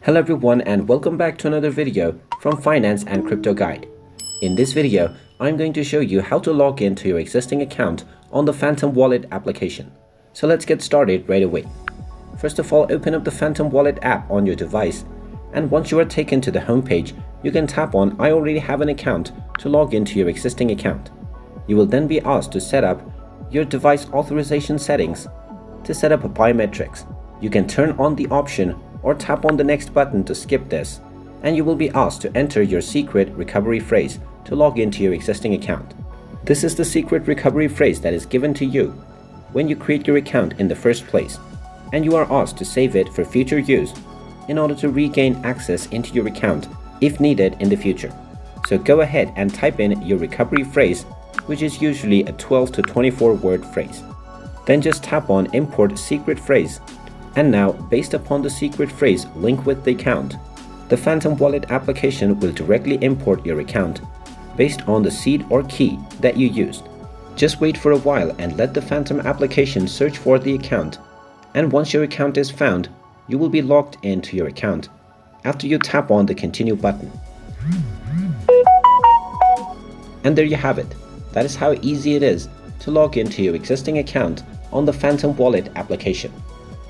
Hello everyone and welcome back to another video from Finance and Crypto Guide. In this video, I'm going to show you how to log into your existing account on the Phantom Wallet application. So let's get started right away. First of all, open up the Phantom Wallet app on your device, and once you are taken to the home page, you can tap on I already have an account to log into your existing account. You will then be asked to set up your device authorization settings to set up biometrics. You can turn on the option or tap on the next button to skip this, and you will be asked to enter your secret recovery phrase to log into your existing account. This is the secret recovery phrase that is given to you when you create your account in the first place, and you are asked to save it for future use in order to regain access into your account if needed in the future. So go ahead and type in your recovery phrase, which is usually a 12 to 24 word phrase. Then just tap on import secret phrase. And now, based upon the secret phrase linked with the account, the Phantom Wallet application will directly import your account based on the seed or key that you used. Just wait for a while and let the Phantom application search for the account, and once your account is found, you will be logged into your account after you tap on the continue button. And there you have it. That is how easy it is to log into your existing account on the Phantom Wallet application.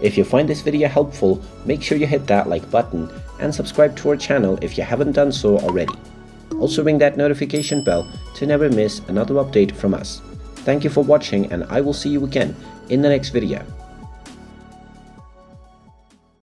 If you find this video helpful, make sure you hit that like button and subscribe to our channel if you haven't done so already. Also ring that notification bell to never miss another update from us. Thank you for watching, and I will see you again in the next video.